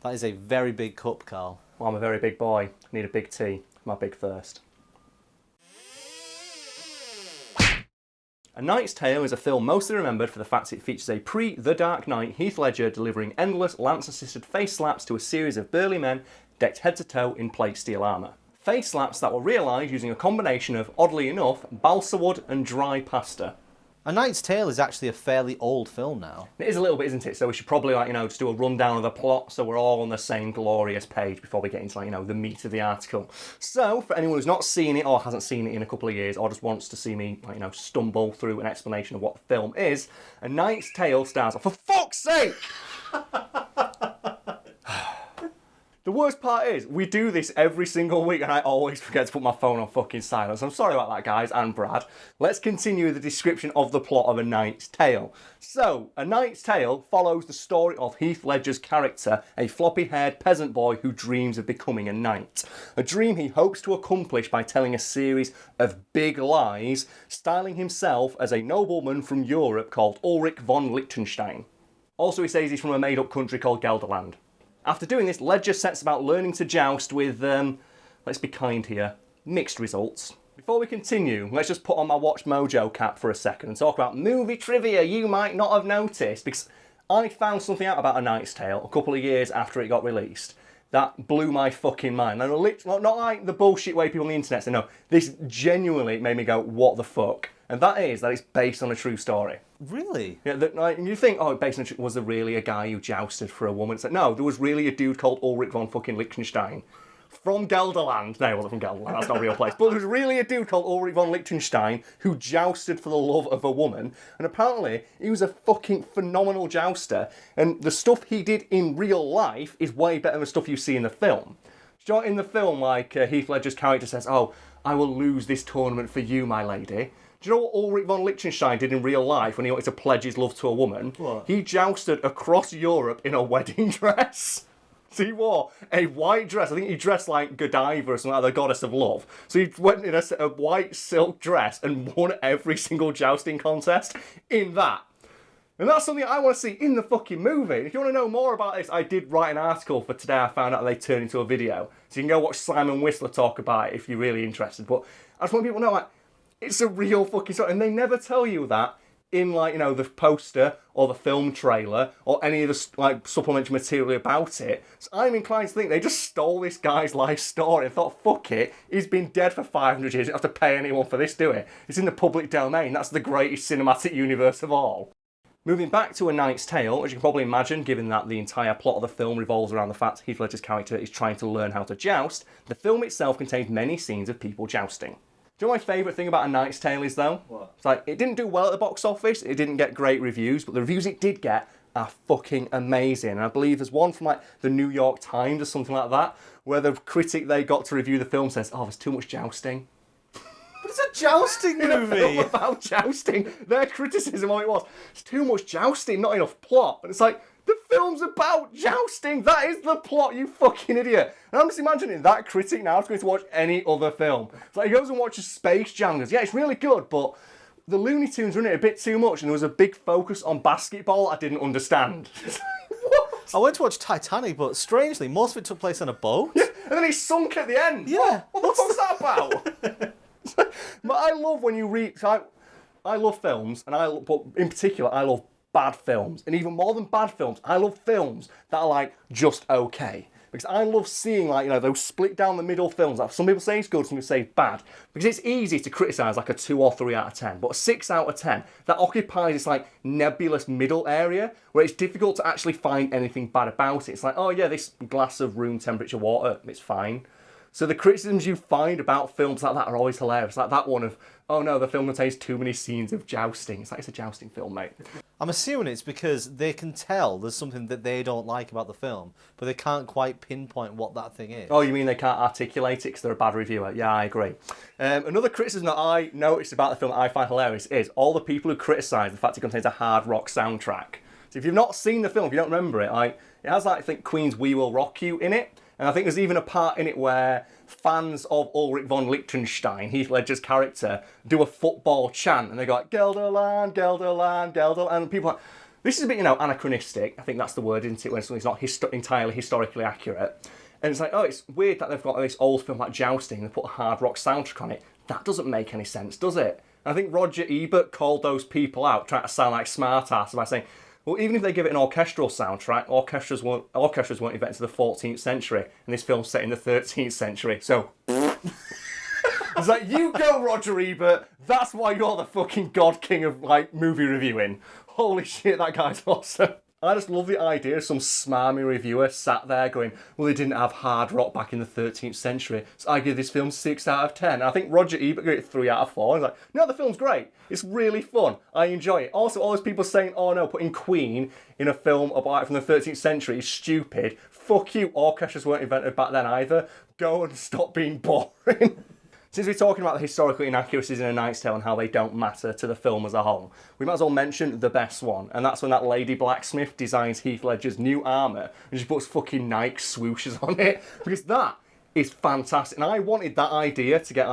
That is a very big cup, Karl. Well, I'm a very big boy. I need a big tea. My big thirst. A Knight's Tale is a film mostly remembered for the fact it features a pre-The Dark Knight Heath Ledger delivering endless lance-assisted face slaps to a series of burly men decked head to toe in plate steel armour. Face slaps that were realised using a combination of, oddly enough, balsa wood and dry pasta. A Knight's Tale is actually a fairly old film now. It is a little bit, isn't it? So we should probably, just do a rundown of the plot so we're all on the same glorious page before we get into, the meat of the article. So, for anyone who's not seen it or hasn't seen it in a couple of years or just wants to see me, stumble through an explanation of what the film is, A Knight's Tale stars... For fuck's sake! The worst part is, we do this every single week and I always forget to put my phone on fucking silence. I'm sorry about that, guys, and Brad. Let's continue the description of the plot of A Knight's Tale. So, A Knight's Tale follows the story of Heath Ledger's character, a floppy-haired peasant boy who dreams of becoming a knight. A dream he hopes to accomplish by telling a series of big lies, styling himself as a nobleman from Europe called Ulrich von Liechtenstein. Also, he says he's from a made-up country called Gelderland. After doing this, Ledger sets about learning to joust with, let's be kind here, mixed results. Before we continue, let's just put on my Watch Mojo cap for a second and talk about movie trivia you might not have noticed, because I found something out about A Knight's Tale a couple of years after it got released that blew my fucking mind. And not like the bullshit way people on the internet say, no, this genuinely made me go, what the fuck? And that is that it's based on a true story. Really? Yeah, you think, based on was there really a guy who jousted for a woman? It's like, no, there was really a dude called Ulrich von fucking Liechtenstein from Gelderland. No, he wasn't from Gelderland, that's not a real place. But there was really a dude called Ulrich von Liechtenstein who jousted for the love of a woman. And apparently, he was a fucking phenomenal jouster. And the stuff he did in real life is way better than the stuff you see in the film. Do you know, in the film, Heath Ledger's character says, I will lose this tournament for you, my lady. Do you know what Ulrich von Liechtenstein did in real life when he wanted to pledge his love to a woman? What? He jousted across Europe in a wedding dress. So he wore a white dress. I think he dressed like Godiva or something like the goddess of love. So he went in a white silk dress and won every single jousting contest in that. And that's something I want to see in the fucking movie. If you want to know more about this, I did write an article for today. I found out they turned into a video. So you can go watch Simon Whistler talk about it if you're really interested. But I just want people to know, it's a real fucking story. And they never tell you that in, the poster or the film trailer or any of the, supplementary material about it. So I'm inclined to think they just stole this guy's life story and thought, fuck it, he's been dead for 500 years, you don't have to pay anyone for this, do it? It's in the public domain. That's the greatest cinematic universe of all. Moving back to A Knight's Tale, as you can probably imagine, given that the entire plot of the film revolves around the fact Heath Ledger's character is trying to learn how to joust, the film itself contains many scenes of people jousting. Do you know what my favourite thing about A Knight's Tale is, though? What? It's it didn't do well at the box office, it didn't get great reviews, but the reviews it did get are fucking amazing. And I believe there's one from, the New York Times or something like that, where the critic they got to review the film says, there's too much jousting. But it's a jousting In a movie! film about jousting, their criticism of it was, it's too much jousting, not enough plot. And it's the film's about jousting. That is the plot, you fucking idiot. And I'm just imagining that critic now is going to watch any other film. It's he goes and watches Space Jam and goes, yeah, it's really good, but the Looney Tunes run it a bit too much and there was a big focus on basketball I didn't understand. What? I went to watch Titanic, but strangely, most of it took place on a boat. Yeah, and then he sunk at the end. Yeah. What the fuck's that about? But I love when you read... I love films, but in particular, I love bad films. And even more than bad films, I love films that are just okay. Because I love seeing those split down the middle films. Some people say it's good, some people say it's bad. Because it's easy to criticise a 2 or 3 out of 10. But a 6 out of 10, that occupies this nebulous middle area where it's difficult to actually find anything bad about it. It's this glass of room temperature water, it's fine. So the criticisms you find about films like that are always hilarious. Like that one of, oh no, the film contains too many scenes of jousting. It's a jousting film, mate. I'm assuming it's because they can tell there's something that they don't like about the film, but they can't quite pinpoint what that thing is. Oh, you mean they can't articulate it because they're a bad reviewer? Yeah, I agree. Another criticism that I noticed about the film that I find hilarious is all the people who criticise the fact it contains a hard rock soundtrack. So if you've not seen the film, if you don't remember it, it has I think Queen's We Will Rock You in it. And I think there's even a part in it where fans of Ulrich von Liechtenstein, Heath Ledger's character, do a football chant. And they go Gelderland, Gelderland, Gelderland. And people are This is a bit, anachronistic. I think that's the word, isn't it, when something's not entirely historically accurate. And it's like, oh, it's weird that they've got this old film like Jousting and they put a hard rock soundtrack on it. That doesn't make any sense, does it? And I think Roger Ebert called those people out, trying to sound like smartasses by saying, well, even if they give it an orchestral soundtrack, orchestras weren't invented to the 14th century, and this film's set in the 13th century. So, it's like, you go, Roger Ebert. That's why you're the fucking god king of, movie reviewing. Holy shit, that guy's awesome. I just love the idea of some smarmy reviewer sat there going, well, they didn't have hard rock back in the 13th century, so I give this film 6 out of 10. And I think Roger Ebert gave it 3 out of 4. He's like, no, the film's great. It's really fun. I enjoy it. Also, all those people saying, oh no, putting Queen in a film about from the 13th century is stupid. Fuck you, orchestras weren't invented back then either. Go and stop being boring. Since we're talking about the historical inaccuracies in A Knight's Tale and how they don't matter to the film as a whole, we might as well mention the best one, and that's when that lady blacksmith designs Heath Ledger's new armour and she puts fucking Nike swooshes on it, because that is fantastic. And I wanted that idea to get,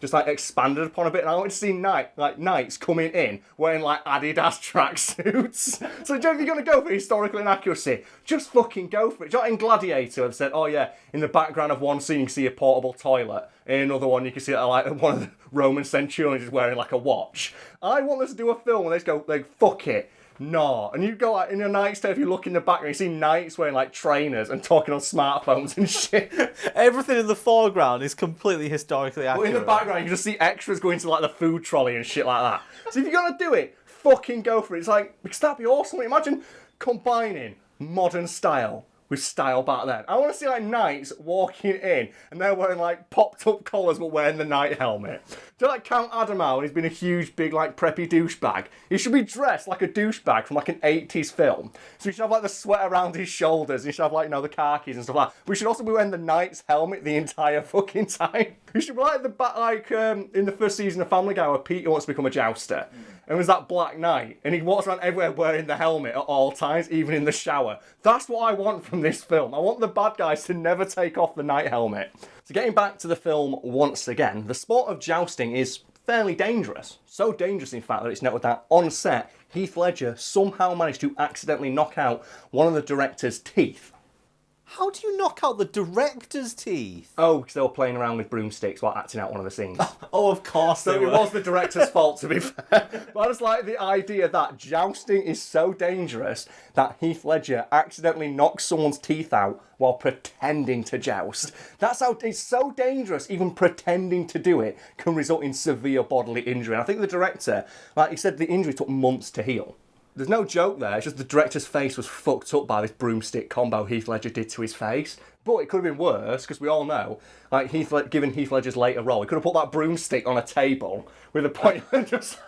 just expanded upon a bit, and I wanted to see knights coming in wearing Adidas tracksuits. So, Joe, if you're going to go for historical inaccuracy, just fucking go for it. Just in Gladiator, they've said, oh yeah, in the background of one scene you can see a portable toilet. In another one you can see one of the Roman centurions is wearing a watch. I want them to do a film where they just go, fuck it. No. And you go in A Knight's Tale, if you look in the background, you see knights wearing trainers and talking on smartphones and shit. Everything in the foreground is completely historically accurate. But in the background, you just see extras going to the food trolley and shit like that. So if you're gonna do it, fucking go for it. It's because that'd be awesome. Imagine combining modern style with style back then. I want to see knights walking in and they're wearing popped up collars but wearing the knight helmet. Do you Count Adamau, and he's been a huge big preppy douchebag? He should be dressed like a douchebag from an 80s film. So he should have the sweat around his shoulders. He should have the khakis and stuff like that. But he should also be wearing the knight's helmet the entire fucking time. He should be in the first season of Family Guy where Peter wants to become a jouster. And there's that Black Knight, and he walks around everywhere wearing the helmet at all times, even in the shower. That's what I want from this film. I want the bad guys to never take off the knight helmet. So getting back to the film once again, the sport of jousting is fairly dangerous. So dangerous, in fact, that it's noted that on set, Heath Ledger somehow managed to accidentally knock out one of the director's teeth. How do you knock out the director's teeth? Oh, because they were playing around with broomsticks while acting out one of the scenes. Oh, of course So it was the director's fault, to be fair. But I just like the idea that jousting is so dangerous that Heath Ledger accidentally knocks someone's teeth out while pretending to joust. That's how it's so dangerous. Even pretending to do it can result in severe bodily injury. And I think the director, he said, the injury took months to heal. There's no joke there, it's just the director's face was fucked up by this broomstick combo Heath Ledger did to his face. But it could have been worse, because we all know, given Heath Ledger's later role, he could have put that broomstick on a table with a point and just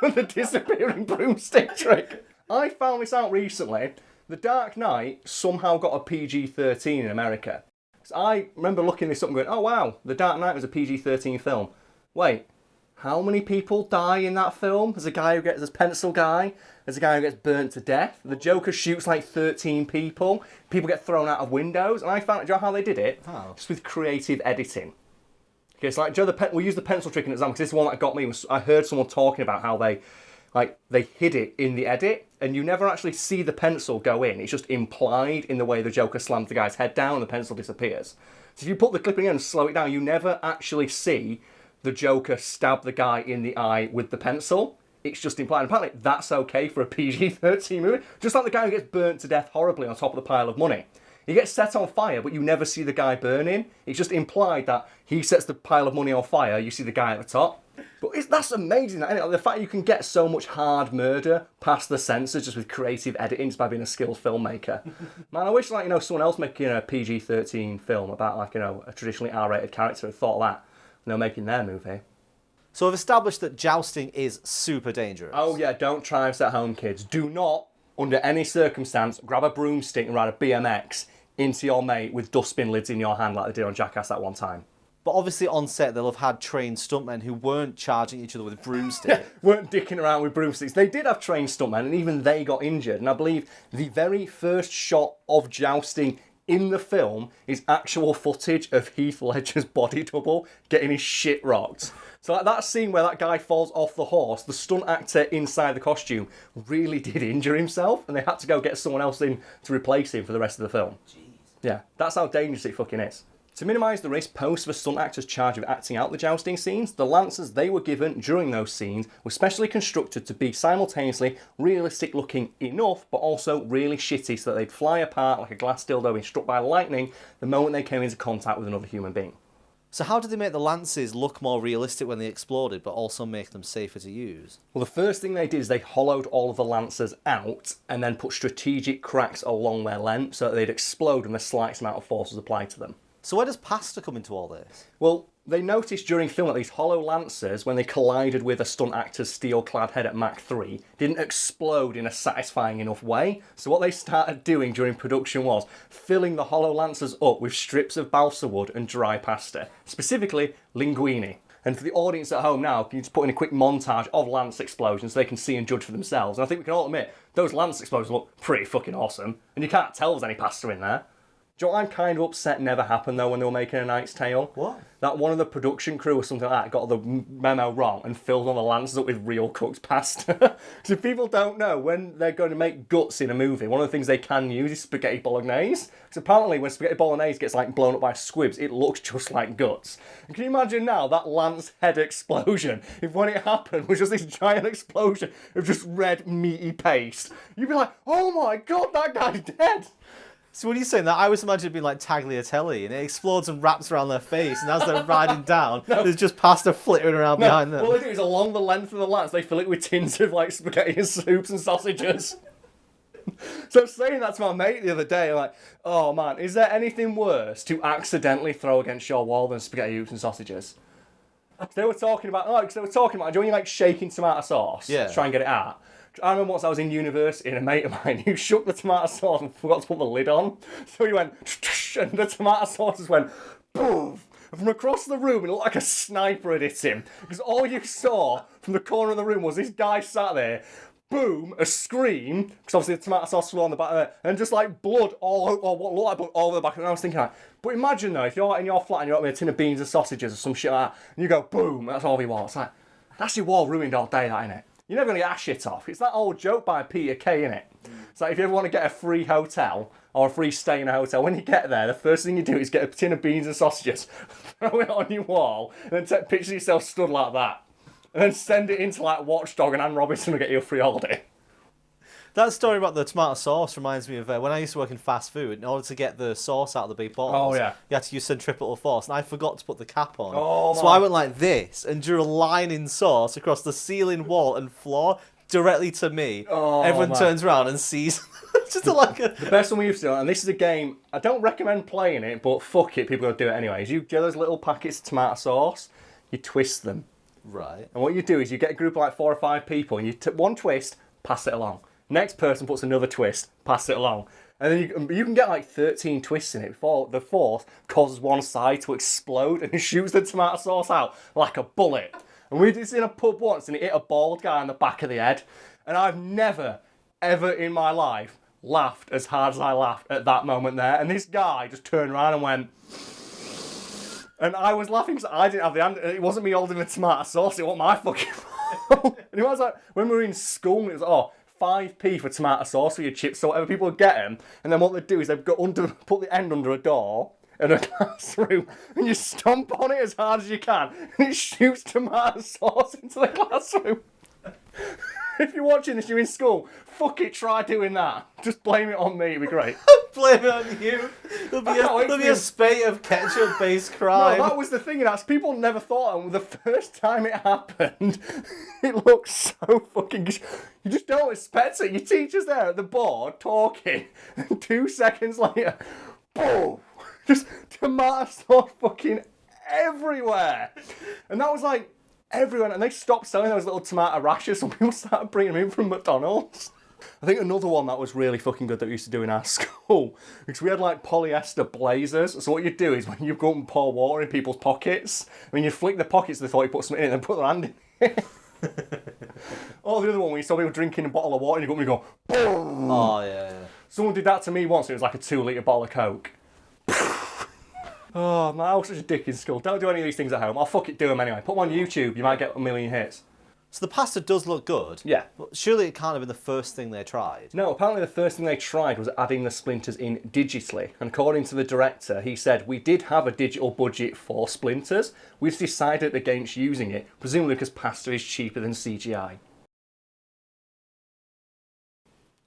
done the disappearing broomstick trick. I found this out recently. The Dark Knight somehow got a PG-13 in America. So I remember looking this up and going, oh wow, The Dark Knight was a PG-13 film. Wait, how many people die in that film? There's a guy who gets this pencil guy. There's a guy who gets burnt to death. The Joker shoots 13 people. People get thrown out of windows. And I found, do you know how they did it? How? Just with creative editing. Okay, so we use the pencil trick in example because this is one that got me. I heard someone talking about how they hid it in the edit, and you never actually see the pencil go in. It's just implied in the way the Joker slams the guy's head down and the pencil disappears. So if you put the clip in and slow it down, you never actually see the Joker stab the guy in the eye with the pencil. It's just implied. And apparently that's okay for a PG-13 movie. Just like the guy who gets burnt to death horribly on top of the pile of money. He gets set on fire, but you never see the guy burning. It's just implied that he sets the pile of money on fire, you see the guy at the top. But that's amazing, isn't it? The fact you can get so much hard murder past the censors just with creative editing just by being a skilled filmmaker. Man, I wish someone else making a PG-13 film about a traditionally R-rated character had thought of that. Making their movie. So we've established that jousting is super dangerous. Oh yeah, don't try this at home, kids. Do not, under any circumstance, grab a broomstick and ride a BMX into your mate with dustbin lids in your hand like they did on Jackass that one time. But obviously on set they'll have had trained stuntmen who weren't charging each other with broomsticks. Weren't dicking around with broomsticks. They did have trained stuntmen and even they got injured. And I believe the very first shot of jousting in the film is actual footage of Heath Ledger's body double getting his shit rocked. So like that scene where that guy falls off the horse, the stunt actor inside the costume really did injure himself, and they had to go get someone else in to replace him for the rest of the film. Jeez. Yeah, that's how dangerous it fucking is. To minimise the risk posed for stunt actors charged with acting out the jousting scenes, the lancers they were given during those scenes were specially constructed to be simultaneously realistic looking enough, but also really shitty so that they'd fly apart like a glass dildo being struck by lightning the moment they came into contact with another human being. So how did they make the lances look more realistic when they exploded, but also make them safer to use? Well, the first thing they did is they hollowed all of the lancers out and then put strategic cracks along their length so that they'd explode when the slightest amount of force was applied to them. So where does pasta come into all this? Well, they noticed during film that these hollow lancers, when they collided with a stunt actor's steel-clad head at Mach 3, didn't explode in a satisfying enough way. So what they started doing during production was filling the hollow lancers up with strips of balsa wood and dry pasta, specifically linguine. And for the audience at home now, can you just put in a quick montage of lance explosions so they can see and judge for themselves. And I think we can all admit, those lance explosions look pretty fucking awesome, and you can't tell there's any pasta in there. Do you know what I'm kind of upset never happened though when they were making A Knight's Tale? What? That one of the production crew or something like that got the memo wrong and filled on the lances up with real cooked pasta. So if people don't know, when they're going to make guts in a movie, one of the things they can use is spaghetti bolognese. Because apparently when spaghetti bolognese gets like blown up by squibs, it looks just like guts. And can you imagine now that lance head explosion, if when it happened was just this giant explosion of just red meaty paste, you'd be like, oh my god, that guy's dead. So when you're saying that, I was imagining it being like tagliatelle, and it explodes and wraps around their face, and as they're riding down, there's just pasta flittering around behind them. All they do is along the length of the lance, they fill it with tins of like spaghetti and soups and sausages. So I was saying that to my mate the other day, like, oh man, is there anything worse to accidentally throw against your wall than spaghetti hoops and sausages? They were talking about, do you know when you like shaking tomato sauce to try and get it out? I remember once I was in university and a mate of mine who shook the tomato sauce and forgot to put the lid on. So he went, and the tomato sauce just went, boom. And from across the room, it looked like a sniper had hit him. Because all you saw from the corner of the room was this guy sat there, boom, a scream, because obviously the tomato sauce was on the back there, and just like blood or what looked like blood all over the back. And I was thinking, like, but imagine though, if you're in your flat and you're up with a tin of beans and sausages or some shit like that, and you go, boom, that's all he wants. It's like, that's your wall ruined all day, that, innit? You're never going to get that shit off. It's that old joke by Peter Kay, innit? It's like if you ever want to get a free hotel or a free stay in a hotel, when you get there, the first thing you do is get a tin of beans and sausages, throw it on your wall, and then take pictures of yourself stood like that. And then send it into like Watchdog and Anne Robinson and get you a free holiday. That story about the tomato sauce reminds me of when I used to work in fast food. In order to get the sauce out of the big bottles, you had to use centripetal force, and I forgot to put the cap on. So I went like this and drew a line in sauce across the ceiling, wall, and floor directly to me. Everyone turns around and sees. Just like a... The best one we used to do, and this is a game I don't recommend playing it, but fuck it, people are gonna do it anyways. You get those little packets of tomato sauce, you twist them, right? And what you do is you get a group of like 4 or 5 people, and you one twist, pass it along. Next person puts another twist, pass it along. And then you can get like 13 twists in it before the fourth causes one side to explode and shoots the tomato sauce out like a bullet. And we did this in a pub once and it hit a bald guy on the back of the head. And I've never, ever in my life laughed as hard as I laughed at that moment there. And this guy just turned around and went... And I was laughing because I didn't have the hand. It wasn't me holding the tomato sauce, it wasn't my fucking fault. And it was like, when we were in school, it was, 5p for tomato sauce for your chips, so whatever people would get them, and then what they'd do is they'd put the end under a door in a classroom, and you stomp on it as hard as you can, and it shoots tomato sauce into the classroom. If you're watching this, you're in school, fuck it, try doing that. Just blame it on me, it'd be great. Blame it on you. There'll be a spate of ketchup-based crime. No, that was the thing, that's people never thought, and the first time it happened, it looked so fucking... You just don't expect it. Your teacher's there at the board talking, and 2 seconds later, boom! Just tomato sauce fucking everywhere. And that was like everyone, and they stopped selling those little tomato rashers, so people started bringing them in from McDonald's. I think another one that was really fucking good that we used to do in our school, because we had like polyester blazers. So what you do is when you go up and pour water in people's pockets, when you flick the pockets, they thought you put something in it and then put their hand in it. Or the other one, when you saw people drinking a bottle of water and you go boom. Oh, yeah. Someone did that to me once, it was like a 2 litre bottle of Coke. Oh, man, I was such a dick in school. Don't do any of these things at home. I'll fuck it, do them anyway. Put them on YouTube, you might get 1 million hits. So the pasta does look good. Yeah. But surely it can't have been the first thing they tried. No, apparently the first thing they tried was adding the splinters in digitally. And according to the director, he said, we did have a digital budget for splinters. We've decided against using it, presumably because pasta is cheaper than CGI.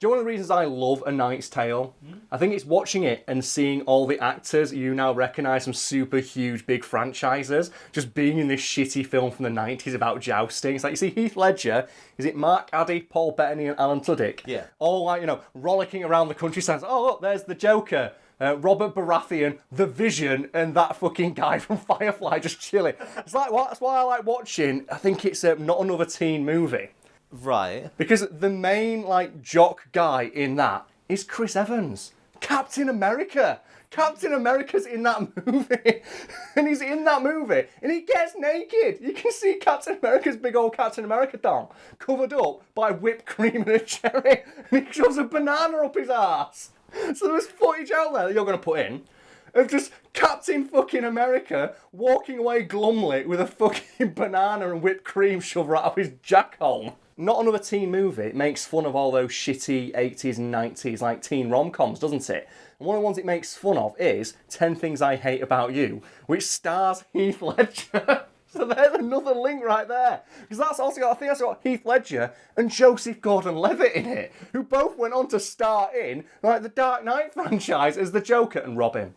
Do you know one of the reasons I love A Knight's Tale? I think it's watching it and seeing all the actors you now recognise from super huge big franchises just being in this shitty film from the 90s about jousting. It's like, you see Heath Ledger, is it Mark Addy, Paul Bettany and Alan Tudyk? Yeah. All like, rollicking around the countryside. Oh, look, there's the Joker. Robert Baratheon, The Vision, and that fucking guy from Firefly just chilling. It's like, that's why I like watching. I think it's not another teen movie. Right. Because the main, jock guy in that is Chris Evans. Captain America. Captain America's in that movie. And he's in that movie. And he gets naked. You can see Captain America's big old Captain America dong covered up by whipped cream and a cherry. And he shoves a banana up his ass. So there's footage out there that you're going to put in of just Captain fucking America walking away glumly with a fucking banana and whipped cream shoved right up his jackhole. Not another teen movie. It makes fun of all those shitty 80s and 90s teen rom-coms, doesn't it? And one of the ones it makes fun of is 10 Things I Hate About You, which stars Heath Ledger. So there's another link right there. Because that's also got, I think that's got Heath Ledger and Joseph Gordon-Levitt in it, who both went on to star in the Dark Knight franchise as the Joker and Robin.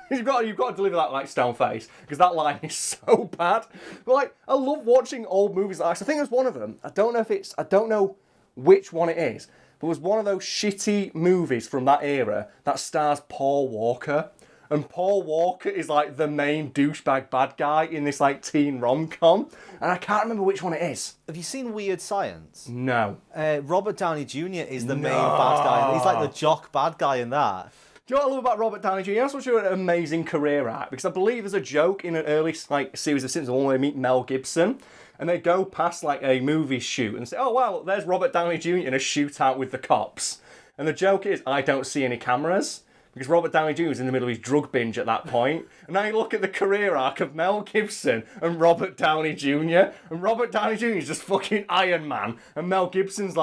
You've got to deliver that stone face, because that line is so bad. But I love watching old movies like this. I think there's one of them. I don't know which one it is, but it was one of those shitty movies from that era that stars Paul Walker. And Paul Walker is the main douchebag bad guy in this teen rom-com. And I can't remember which one it is. Have you seen Weird Science? No. Robert Downey Jr. is the main bad guy. He's the jock bad guy in that. Do you know what I love about Robert Downey Jr.? That's what you're an amazing career at. Because I believe there's a joke in an early series of Simpsons where they meet Mel Gibson. And they go past a movie shoot and say, oh wow, there's Robert Downey Jr. in a shootout with the cops. And the joke is, I don't see any cameras. Because Robert Downey Jr. is in the middle of his drug binge at that point. And now you look at the career arc of Mel Gibson and Robert Downey Jr. And Robert Downey Jr. is just fucking Iron Man. And Mel Gibson's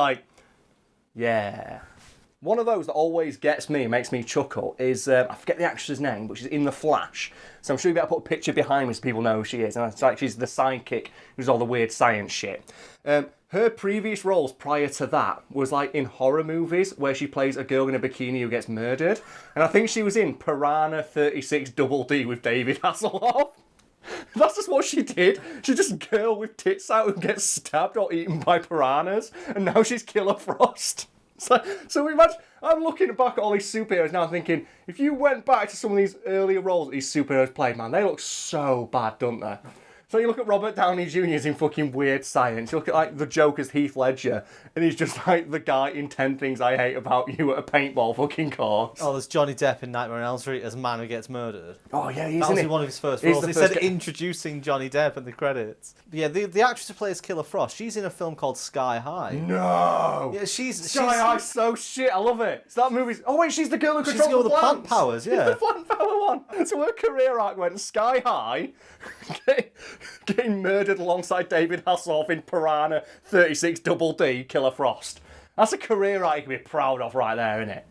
yeah. One of those that always gets me, makes me chuckle, is, I forget the actress's name, but she's in The Flash. So I'm sure you better put a picture behind me so people know who she is. And it's she's the sidekick who's all the weird science shit. Her previous roles prior to that was in horror movies where she plays a girl in a bikini who gets murdered. And I think she was in Piranha 36 Double D with David Hasselhoff. That's just what she did. She's just a girl with tits out who gets stabbed or eaten by piranhas. And now she's Killer Frost. So imagine, I'm looking back at all these superheroes now thinking, if you went back to some of these earlier roles that these superheroes played, man, they look so bad, don't they? So you look at Robert Downey Jr. in fucking Weird Science. You look at the Joker's Heath Ledger, and he's just the guy in 10 Things I Hate About You at a paintball fucking course. Oh, there's Johnny Depp in Nightmare on Elm Street as man who gets murdered. Oh yeah, he's that was in one of his first roles. He said guy introducing Johnny Depp in the credits. But yeah, the actress who plays Killer Frost, she's in a film called Sky High. No. Yeah, she's Sky High's so shit. I love it. So that movie's. Oh wait, she's the girl who controls the girl with the plant powers. Yeah, she's the plant power one. So her career arc went Sky High, getting murdered alongside David Hasselhoff in Piranha 36 Double D, Killer Frost. That's a career arc you can be proud of right there, isn't it?